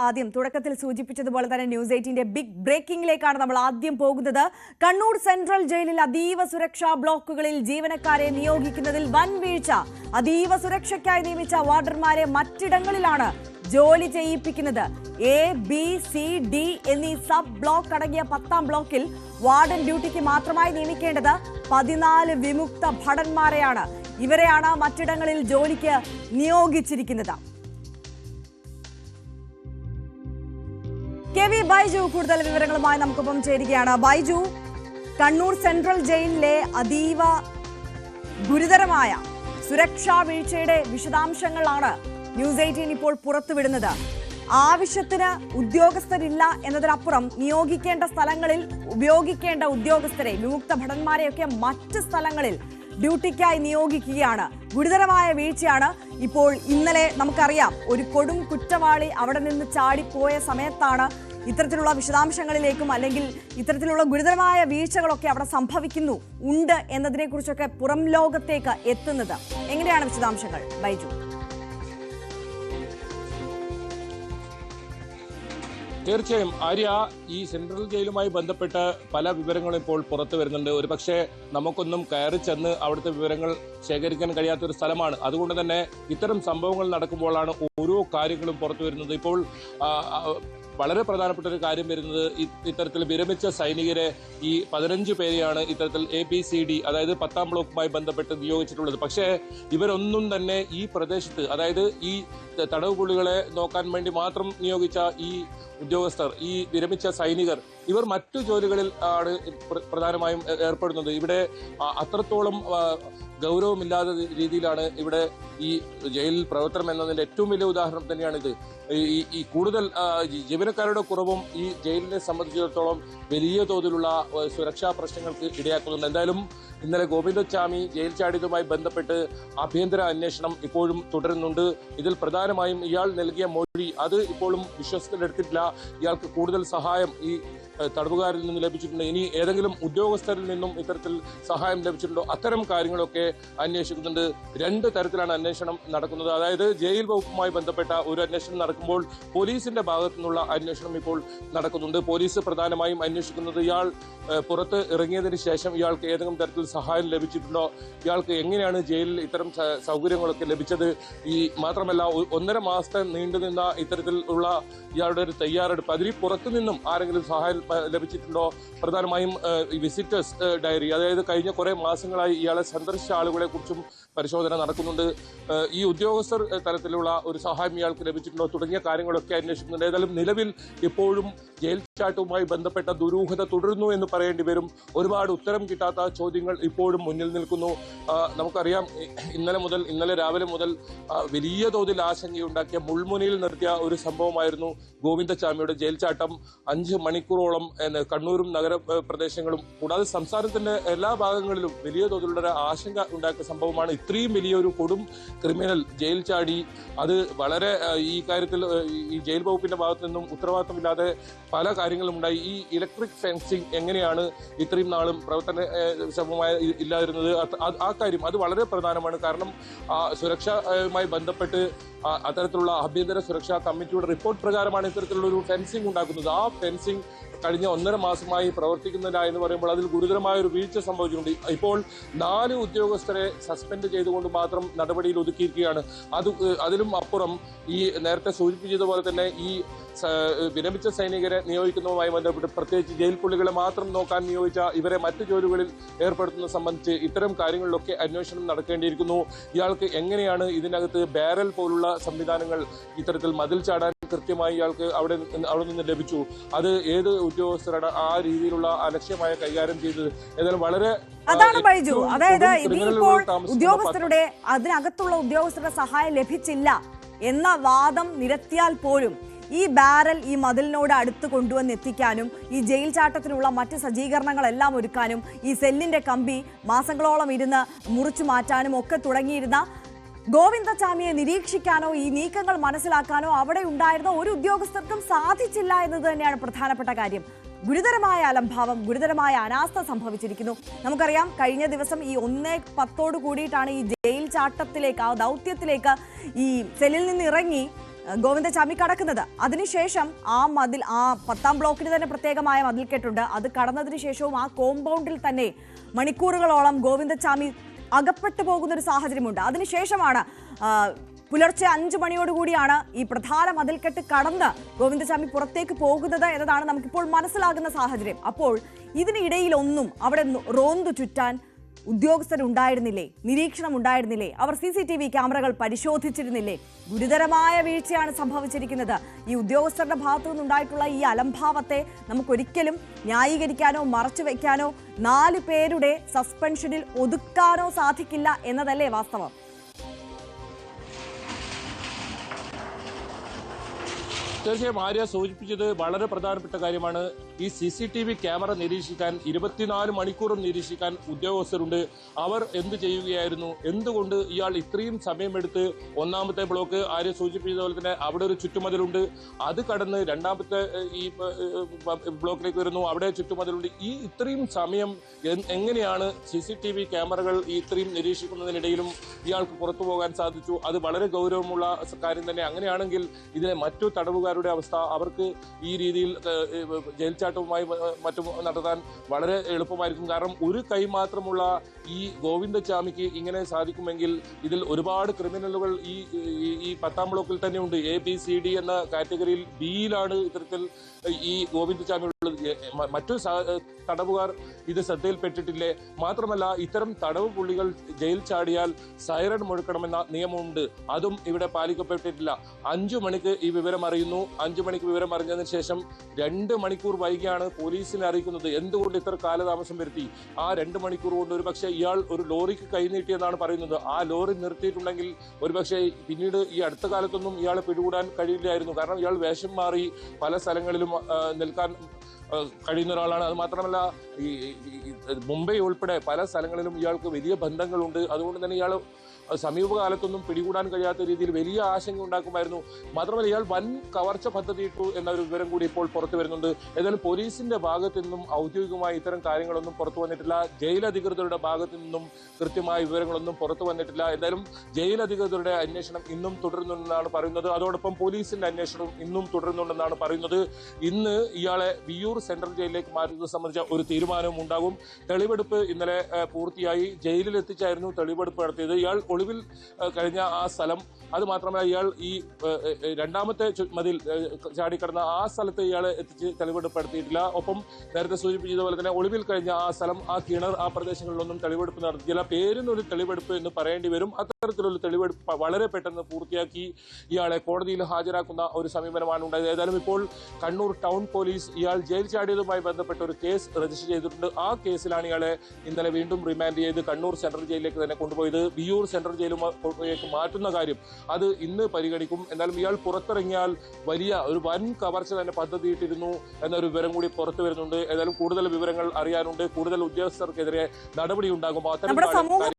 ആദ്യം തുടക്കത്തിൽ സൂചിപ്പിച്ചതുപോലെ തന്നെ ന്യൂസ് 18ന്റെ ബിഗ് ബ്രേക്കിംഗിലേക്കാണ് നമ്മൾ ആദ്യം പോകുന്നത്. കണ്ണൂർ സെൻട്രൽ ജയിലിൽ അതീവ സുരക്ഷാ ബ്ലോക്കുകളിൽ ജീവനക്കാരെ നിയോഗിക്കുന്നതിൽ വൻ വീഴ്ച. അതീവ സുരക്ഷയ്ക്കായി നിയമിച്ച വാർഡർമാരെ മറ്റിടങ്ങളിലാണ് ജോലി ചെയ്യിപ്പിക്കുന്നത്. എ, ബി, സി, ഡി എന്നീ സബ് ബ്ലോക്ക് അടങ്ങിയ 10ാം ബ്ലോക്കിൽ വാർഡൻ ഡ്യൂട്ടിക്ക് മാത്രമായി നിയമിക്കേണ്ടത് 14 വിമുക്ത ഭടന്മാരെയാണ്. ഇവരെയാണ് മറ്റിടങ്ങളിൽ ജോലിക്ക് നിയോഗിച്ചിരിക്കുന്നത്. കെ വി ബൈജു കൂടുതൽ വിവരങ്ങളുമായി നമുക്കൊപ്പം ചേരുകയാണ്. ബൈജു, കണ്ണൂർ സെൻട്രൽ ജയിലിലെ അതീവ ഗുരുതരമായ സുരക്ഷാ വീഴ്ചയുടെ വിശദാംശങ്ങളാണ് ന്യൂസ് 18 ഇപ്പോൾ പുറത്തുവിടുന്നത്. ആവശ്യത്തിന് ഉദ്യോഗസ്ഥരില്ല എന്നതിനപ്പുറം നിയോഗിക്കേണ്ട സ്ഥലങ്ങളിൽ ഉപയോഗിക്കേണ്ട ഉദ്യോഗസ്ഥരെ, വിമുക്ത ഭടന്മാരെയൊക്കെ മറ്റ് സ്ഥലങ്ങളിൽ ഡ്യൂട്ടിക്കായി നിയോഗിക്കുകയാണ്. ഗുരുതരമായ വീഴ്ചയാണ്. ഇപ്പോൾ ഇന്നലെ നമുക്കറിയാം, ഒരു കൊടും കുറ്റവാളി അവിടെ നിന്ന് ചാടിപ്പോയ സമയത്താണ് ഇത്തരത്തിലുള്ള വിശദാംശങ്ങളിലേക്കും അല്ലെങ്കിൽ ഇത്തരത്തിലുള്ള ഗുരുതരമായ വീഴ്ചകളൊക്കെ അവിടെ ഉണ്ട് എന്നതിനെക്കുറിച്ചൊക്കെ പുറം ലോകത്തേക്ക് എത്തുന്നത്. എങ്ങനെയാണ് വിശദാംശങ്ങൾ ബൈജു? തീർച്ചയായും ആര്യ, ഈ സെൻട്രൽ ജയിലുമായി ബന്ധപ്പെട്ട് പല വിവരങ്ങളും ഇപ്പോൾ പുറത്തു വരുന്നുണ്ട്. ഒരുപക്ഷെ നമുക്കൊന്നും കയറി ചെന്ന് അവിടുത്തെ വിവരങ്ങൾ ശേഖരിക്കാൻ കഴിയാത്ത ഒരു സ്ഥലമാണ്. അതുകൊണ്ട് തന്നെ ഇത്തരം സംഭവങ്ങൾ നടക്കുമ്പോഴാണ് ഓരോ കാര്യങ്ങളും പുറത്തു വരുന്നത്. ഇപ്പോൾ വളരെ പ്രധാനപ്പെട്ട ഒരു കാര്യം വരുന്നത്, ഇത്തരത്തിൽ വിരമിച്ച സൈനികരെ ഈ 15 പേരെയാണ് ഇത്തരത്തിൽ ABCD, അതായത് 10ാം ബ്ലോക്കുമായി ബന്ധപ്പെട്ട് നിയോഗിച്ചിട്ടുള്ളത്. പക്ഷേ ഇവരൊന്നും തന്നെ ഈ പ്രദേശത്ത്, അതായത് ഈ തടവുപുള്ളികളെ നോക്കാൻ വേണ്ടി മാത്രം നിയോഗിച്ച ഈ ഉദ്യോഗസ്ഥർ, ഈ വിരമിച്ച സൈനികർ, ഇവർ മറ്റു ജോലികളിൽ ആണ് പ്രധാനമായും ഏർപ്പെടുന്നത്. ഇവിടെ അത്രത്തോളം ഗൗരവമില്ലാത്ത രീതിയിലാണ് ഇവിടെ ഈ ജയിലിൽ പ്രവർത്തനം എന്നതിന്റെ ഏറ്റവും വലിയ ഉദാഹരണം തന്നെയാണിത്. ഈ കൂടുതൽ ജീവനക്കാരുടെ കുറവും ഈ ജയിലിനെ സംബന്ധിച്ചിടത്തോളം വലിയ തോതിലുള്ള സുരക്ഷാ പ്രശ്നങ്ങൾക്ക് ഇടയാക്കുന്നുണ്ട്. എന്തായാലും ഇന്നലെ ഗോവിന്ദച്ചാമി ജയിൽ ചാടിയതുമായി ബന്ധപ്പെട്ട് ആഭ്യന്തര അന്വേഷണം ഇപ്പോഴും തുടരുന്നുണ്ട്. ഇതിൽ പ്രധാനമായും ഇയാൾ നൽകിയ മൊഴി അത് ഇപ്പോഴും വിശ്വസത്തിലെടുത്തിട്ടില്ല. ഇയാൾക്ക് കൂടുതൽ സഹായം ഈ തടവുകാരിൽ നിന്ന് ലഭിച്ചിട്ടുണ്ട്. ഇനി ഏതെങ്കിലും ഉദ്യോഗസ്ഥരിൽ നിന്നും ഇത്തരത്തിൽ സഹായം ലഭിച്ചിട്ടുണ്ടോ, അത്തരം കാര്യങ്ങളൊക്കെ അന്വേഷിക്കുന്നുണ്ട്. 2 തരത്തിലാണ് അന്വേഷണം നടക്കുന്നത്. അതായത് ജയിൽ വകുപ്പുമായി ബന്ധപ്പെട്ട ഒരു അന്വേഷണം നടക്കുമ്പോൾ പോലീസിന്റെ ഭാഗത്തു നിന്നുള്ള അന്വേഷണം ഇപ്പോൾ നടക്കുന്നുണ്ട്. പോലീസ് പ്രധാനമായും അന്വേഷിക്കുന്നത് ഇയാൾ പുറത്ത് ഇറങ്ങിയതിന് ശേഷം ഇയാൾക്ക് ഏതെങ്കിലും തരത്തിൽ സഹായം ലഭിച്ചിട്ടുണ്ടോ, ഇയാൾക്ക് എങ്ങനെയാണ് ജയിലിൽ ഇത്തരം സൗകര്യങ്ങളൊക്കെ ലഭിച്ചത്, ഈ മാത്രമല്ല 1.5 മാസത്തെ നീണ്ടുനിന്ന ഇത്തരത്തിൽ ഉള്ള ഇയാളുടെ ഒരു തയ്യാറെടുപ്പ്, അതിൽ പുറത്തു നിന്നും ആരെങ്കിലും സഹായം ലഭിച്ചിട്ടുണ്ടോ. പ്രധാനമായും വിസിറ്റേഴ്സ് ഡയറി, അതായത് കഴിഞ്ഞ കുറെ മാസങ്ങളായി ഇയാളെ സന്ദർശിച്ച ആളുകളെ കുറിച്ചും പരിശോധന നടക്കുന്നുണ്ട്. ഈ ഉദ്യോഗസ്ഥർ തലത്തിലുള്ള ഒരു സഹായം ഇയാൾക്ക് ലഭിച്ചിട്ടുണ്ടോ തുടങ്ങിയ കാര്യങ്ങളൊക്കെ അന്വേഷിക്കുന്നുണ്ട്. ഏതായാലും നിലവിൽ ഇപ്പോഴും ജയിൽ ചാട്ടവുമായി ബന്ധപ്പെട്ട ദുരൂഹത തുടരുന്നു എന്ന് പറയേണ്ടി വരും. ഒരുപാട് ഉത്തരം കിട്ടാത്ത ചോദ്യങ്ങൾ ഇപ്പോഴും മുന്നിൽ നിൽക്കുന്നു. നമുക്കറിയാം, ഇന്നലെ രാവിലെ മുതൽ വലിയ തോതിൽ ആശങ്കയുണ്ടാക്കിയ മുൾമുനയിൽ നിർത്തിയ ഒരു സംഭവമായിരുന്നു ഗോവിന്ദച്ചാമിയുടെ ജയിൽ ചാട്ടം. 5 മണിക്കൂറോളം കണ്ണൂരും നഗര പ്രദേശങ്ങളും കൂടാതെ സംസ്ഥാനത്തിന്റെ എല്ലാ ഭാഗങ്ങളിലും വലിയ തോതിലുള്ള ആശങ്ക ഉണ്ടാക്കിയ സംഭവമാണ്. ഇത്രയും വലിയൊരു കൊടും ക്രിമിനൽ ജയിൽ ചാടി. അത് വളരെ ഈ കാര്യത്തിൽ ഈ ജയിൽ വകുപ്പിന്റെ ഭാഗത്തു നിന്നും ഉത്തരവാദിത്തമില്ലാതെ പല കാര്യങ്ങളും ഉണ്ടായി. ഈ ഇലക്ട്രിക് ഫെൻസിങ് എങ്ങനെയാണ് ഇത്രയും നാളും പ്രവർത്തനക്ഷമമായി ഇല്ലാതിരുന്നത്, ആ കാര്യം അത് വളരെ പ്രധാനമാണ്. കാരണം സുരക്ഷയുമായി ബന്ധപ്പെട്ട് അത്തരത്തിലുള്ള ആഭ്യന്തര സുരക്ഷാ കമ്മിറ്റിയുടെ റിപ്പോർട്ട് പ്രകാരമാണ് ഇത്തരത്തിലുള്ള ഒരു ഫെൻസിങ് ഉണ്ടാക്കുന്നത്. ആ ഫെൻസിങ് കഴിഞ്ഞ 1.5 മാസമായി പ്രവർത്തിക്കുന്നില്ല എന്ന് പറയുമ്പോൾ അതിൽ ഗുരുതരമായ ഒരു വീഴ്ച സംഭവിച്ചിട്ടുണ്ട്. ഇപ്പോൾ 4 ഉദ്യോഗസ്ഥരെ സസ്പെൻഡ് ചെയ്തുകൊണ്ട് മാത്രം നടപടിയിൽ ഒതുക്കിയിരിക്കുകയാണ്. അതിലും അപ്പുറം ഈ നേരത്തെ സൂചിപ്പിച്ചതുപോലെ തന്നെ ഈ വിരമിച്ച സൈനികരെ നിയോഗിക്കുന്നതുമായി ബന്ധപ്പെട്ട് പ്രത്യേകിച്ച് ജയിൽ പുള്ളികളെ മാത്രം നോക്കാൻ നിയോഗിച്ച ഇവരെ മറ്റു ജോലികളിൽ ഏർപ്പെടുത്തുന്നത് സംബന്ധിച്ച് ഇത്തരം കാര്യങ്ങളിലൊക്കെ അന്വേഷണം നടക്കേണ്ടിയിരിക്കുന്നു. ഇയാൾക്ക് എങ്ങനെയാണ് ഇതിനകത്ത് ബാരൽ പോലുള്ള സംവിധാനങ്ങൾ ഇത്തരത്തിൽ മതിൽ ചാടാൻ കൃത്യമായി ഇയാൾക്ക് അവിടെ നിന്ന് ലഭിച്ചു, അത് ഏത് ഉദ്യോഗസ്ഥരാണ് ആ രീതിയിലുള്ള അലക്ഷ്യമായ കൈകാര്യം ചെയ്തത്? ഏതായാലും വളരെ അതാണ് ബൈജു. അതായത് ഇതിപ്പോൾ ഉദ്യോഗസ്ഥരുടെ അതിനകത്തുള്ള ഉദ്യോഗസ്ഥരുടെ സഹായം ലഭിച്ചില്ല എന്ന വാദം നിരത്തിയാൽ പോലും ഈ ബാരൽ ഈ മതിലിനോട് അടുത്ത് കൊണ്ടുവന്ന് എത്തിക്കാനും ഈ ജയിൽ ചാട്ടത്തിനുള്ള മറ്റ് സജ്ജീകരണങ്ങളെല്ലാം ഒരുക്കാനും ഈ സെല്ലിന്റെ കമ്പി മാസങ്ങളോളം ഇരുന്ന് മുറിച്ചു മാറ്റാനും ഒക്കെ തുടങ്ങിയിരുന്ന ഗോവിന്ദച്ചാമിയെ നിരീക്ഷിക്കാനോ ഈ നീക്കങ്ങൾ മനസ്സിലാക്കാനോ അവിടെ ഉണ്ടായിരുന്ന ഒരു ഉദ്യോഗസ്ഥർക്കും സാധിച്ചില്ല എന്നത് തന്നെയാണ് പ്രധാനപ്പെട്ട കാര്യം. ഗുരുതരമായ അലംഭാവം, ഗുരുതരമായ അനാസ്ഥ സംഭവിച്ചിരിക്കുന്നു. നമുക്കറിയാം, കഴിഞ്ഞ ദിവസം ഈ 1:10 കൂടിയിട്ടാണ് ഈ ജയിൽ ചാട്ടത്തിലേക്ക്, ആ ദൗത്യത്തിലേക്ക് ഈ സെല്ലിൽ നിന്ന് ഇറങ്ങി ഗോവിന്ദചാമി കടക്കുന്നത്. അതിനുശേഷം ആ 10ാം ബ്ലോക്കിന് തന്നെ പ്രത്യേകമായ മതിൽക്കെട്ടുണ്ട്. അത് കടന്നതിന് ശേഷവും ആ കോമ്പൗണ്ടിൽ തന്നെ മണിക്കൂറുകളോളം ഗോവിന്ദചാമി അകപ്പെട്ടു പോകുന്ന ഒരു സാഹചര്യമുണ്ട്. അതിനുശേഷമാണ് പുലർച്ചെ 5 മണിയോടുകൂടിയാണ് ഈ പ്രധാന മതിൽക്കെട്ട് കടന്ന് ഗോവിന്ദചാമി പുറത്തേക്ക് പോകുന്നത് എന്നതാണ് നമുക്കിപ്പോൾ മനസ്സിലാകുന്ന സാഹചര്യം. അപ്പോൾ ഇതിനിടയിലൊന്നും അവിടെ റോന്തു ചുറ്റാൻ ഉദ്യോഗസ്ഥരുണ്ടായിരുന്നില്ലേ? നിരീക്ഷണം ഉണ്ടായിരുന്നില്ലേ? അവർ CCTV ക്യാമറകൾ പരിശോധിച്ചിരുന്നില്ലേ? ഗുരുതരമായ വീഴ്ചയാണ് സംഭവിച്ചിരിക്കുന്നത്. ഈ ഉദ്യോഗസ്ഥരുടെ ഭാഗത്തു നിന്നുണ്ടായിട്ടുള്ള ഈ അലംഭാവത്തെ നമുക്കൊരിക്കലും ന്യായീകരിക്കാനോ മറച്ചു വയ്ക്കാനോ 4 പേരുടെ സസ്പെൻഷനിൽ ഒതുക്കാനോ സാധിക്കില്ല എന്നതല്ലേ വാസ്തവം? തീർച്ചയായും ആര്യ സൂചിപ്പിച്ചത് വളരെ പ്രധാനപ്പെട്ട കാര്യമാണ്. ഈ CCTV ക്യാമറ നിരീക്ഷിക്കാൻ 24 മണിക്കൂറും നിരീക്ഷിക്കാൻ ഉദ്യോഗസ്ഥരുണ്ട്. അവർ എന്ത് ചെയ്യുകയായിരുന്നു? എന്തുകൊണ്ട് ഇയാൾ ഇത്രയും സമയമെടുത്ത് 1ാമത്തെ ബ്ലോക്ക് ആര്യ സൂചിപ്പിച്ചതുപോലെ തന്നെ അവിടെ ഒരു ചുറ്റുമതിലുണ്ട്, അത് കടന്ന് 2ാമത്തെ ഈ ബ്ലോക്കിലേക്ക് വരുന്നു, അവിടെ ചുറ്റുമതിലുണ്ട്. ഈ ഇത്രയും സമയം എങ്ങനെയാണ് CCTV ക്യാമറകൾ ഇത്രയും നിരീക്ഷിക്കുന്നതിനിടയിലും ഇയാൾക്ക് പുറത്തു പോകാൻ സാധിച്ചു? അത് വളരെ ഗൗരവമുള്ള കാര്യം തന്നെ. അങ്ങനെയാണെങ്കിൽ ഇതിലെ മറ്റു തടവുകാരുടെ അവസ്ഥ, അവർക്ക് ഈ രീതിയിൽ ജയിൽ ചാട്ടവുമായി മറ്റും നടത്താൻ വളരെ എളുപ്പമായിരിക്കും. കാരണം ഒരു കൈ മാത്രമുള്ള ഈ ഗോവിന്ദചാമിക്ക് ഇങ്ങനെ സാധിക്കുമെങ്കിൽ ഇതിൽ ഒരുപാട് ക്രിമിനലുകൾ ഈ 10ാം ബ്ലോക്കിൽ തന്നെയുണ്ട്. ABCD എന്ന കാറ്റഗറിയിൽ Bയിലാണ് ഇത്തരത്തിൽ ഈ ഗോവിന്ദചാമി ഉള്ളത്. മറ്റു തടവുകാർ ഇത് ശ്രദ്ധയിൽപ്പെട്ടിട്ടില്ലേ? മാത്രമല്ല ഇത്തരം തടവ് പുള്ളികൾ ജയിൽ ചാടിയാൽ സൈറൺ മുഴക്കണമെന്ന നിയമമുണ്ട്. അതും ഇവിടെ പാലിക്കപ്പെട്ടിട്ടില്ല. 5 മണിക്ക് ഈ വിവരം അറിയുന്നു. 5 മണിക്ക് വിവരം അറിഞ്ഞതിന് ശേഷം 2 മണിക്കൂർ വൈകിയാണ് പോലീസിനെ അറിയിക്കുന്നത്. എന്തുകൊണ്ട് ഇത്ര കാലതാമസം വരുത്തി? ആ 2 മണിക്കൂർ കൊണ്ട് ഒരുപക്ഷെ ഇയാൾ ഒരു ലോറിക്ക് കൈനീട്ടിയെന്നാണ് പറയുന്നത്. ആ ലോറി നിർത്തിയിട്ടുണ്ടെങ്കിൽ ഒരുപക്ഷെ പിന്നീട് ഈ അടുത്ത കാലത്തൊന്നും ഇയാളെ പിടികൂടാൻ കഴിയില്ലായിരുന്നു. കാരണം ഇയാൾ വേഷം മാറി പല സ്ഥലങ്ങളിലും നിൽക്കാൻ കഴിയുന്ന ഒരാളാണ്. അത് മാത്രമല്ല ഈ മുംബൈ ഉൾപ്പെടെ പല സ്ഥലങ്ങളിലും ഇയാൾക്ക് വലിയ ബന്ധങ്ങളുണ്ട്. അതുകൊണ്ട് തന്നെ ഇയാൾ സമീപകാലത്തൊന്നും പിടികൂടാൻ കഴിയാത്ത രീതിയിൽ വലിയ ആശങ്ക ഉണ്ടാക്കുമായിരുന്നു. മാത്രമല്ല ഇയാൾ വൻ കവർച്ച പദ്ധതിയിട്ടു എന്ന ഒരു വിവരം കൂടി ഇപ്പോൾ പുറത്തു വരുന്നുണ്ട്. ഏതായാലും പോലീസിന്റെ ഭാഗത്തു നിന്നും ഔദ്യോഗികമായി ഇത്തരം കാര്യങ്ങളൊന്നും പുറത്തു വന്നിട്ടില്ല. ജയിലധികൃതരുടെ ഭാഗത്തു നിന്നും കൃത്യമായ വിവരങ്ങളൊന്നും പുറത്തു വന്നിട്ടില്ല. എന്തായാലും ജയിലധികൃതരുടെ അന്വേഷണം ഇന്നും തുടരുന്നുണ്ടെന്നാണ് പറയുന്നത്. അതോടൊപ്പം പോലീസിന്റെ അന്വേഷണവും ഇന്നും തുടരുന്നുണ്ടെന്നാണ് പറയുന്നത്. ഇന്ന് ഇയാളെ വിയ്യൂർ സെൻട്രൽ ജയിലിലേക്ക് മാറ്റുന്നത് സംബന്ധിച്ച ഒരു തീരുമാനവും ഉണ്ടാകും. തെളിവെടുപ്പ് ഇന്നലെ പൂർത്തിയായി. ജയിലിൽ എത്തിച്ചായിരുന്നു തെളിവെടുപ്പ് നടത്തിയത്. ഇയാൾ ഒളിവിൽ കഴിഞ്ഞ ആ സ്ഥലം, അത് മാത്രമല്ല ഇയാൾ ഈ 2ാമത്തെ മതിൽ ചാടിക്കടന്ന ആ സ്ഥലത്ത് ഇയാളെ എത്തിച്ച് തെളിവെടുപ്പ് നടത്തിയിട്ടില്ല. ഒപ്പം നേരത്തെ സൂചിപ്പിച്ചതുപോലെ തന്നെ ഒളിവിൽ കഴിഞ്ഞ ആ സ്ഥലം, ആ കിണർ, ആ പ്രദേശങ്ങളിലൊന്നും തെളിവെടുപ്പ് നടത്തിയില്ല. പേരിനൊരു തെളിവെടുപ്പ് എന്ന് പറയേണ്ടി വരും. അത്തരത്തിലുള്ള തെളിവെടുപ്പ് വളരെ പെട്ടെന്ന് പൂർത്തിയാക്കി ഇയാളെ കോടതിയിൽ ഹാജരാക്കുന്ന ഒരു സമീപനമാണ് ഉണ്ടായത്. ഏതായാലും ഇപ്പോൾ കണ്ണൂർ ടൗൺ പോലീസ് ഇയാൾ ജയിൽ ചാടിയതുമായി ബന്ധപ്പെട്ട ഒരു കേസ് രജിസ്റ്റർ ചെയ്തിട്ടുണ്ട്. ആ കേസിലാണ് ഇയാളെ ഇന്നലെ വീണ്ടും റിമാൻഡ് ചെയ്ത് കണ്ണൂർ സെൻട്രൽ ജയിലിലേക്ക് തന്നെ കൊണ്ടുപോയത്. വിയ്യൂർ സെൻട്രൽ ജയിലിലേക്ക് മാറ്റുന്ന കാര്യം അത് ഇന്ന് പരിഗണിക്കും. എന്നാലും ഇയാൾ പുറത്തിറങ്ങിയാൽ വലിയ ഒരു വൻ കവർച്ച തന്നെ പദ്ധതിയിട്ടിരുന്നു എന്നൊരു വിവരം കൂടി പുറത്തു വരുന്നുണ്ട്. ഏതായാലും കൂടുതൽ വിവരങ്ങൾ അറിയാനുണ്ട്. കൂടുതൽ ഉദ്യോഗസ്ഥർക്കെതിരെ നടപടി ഉണ്ടാകും. അത്തരം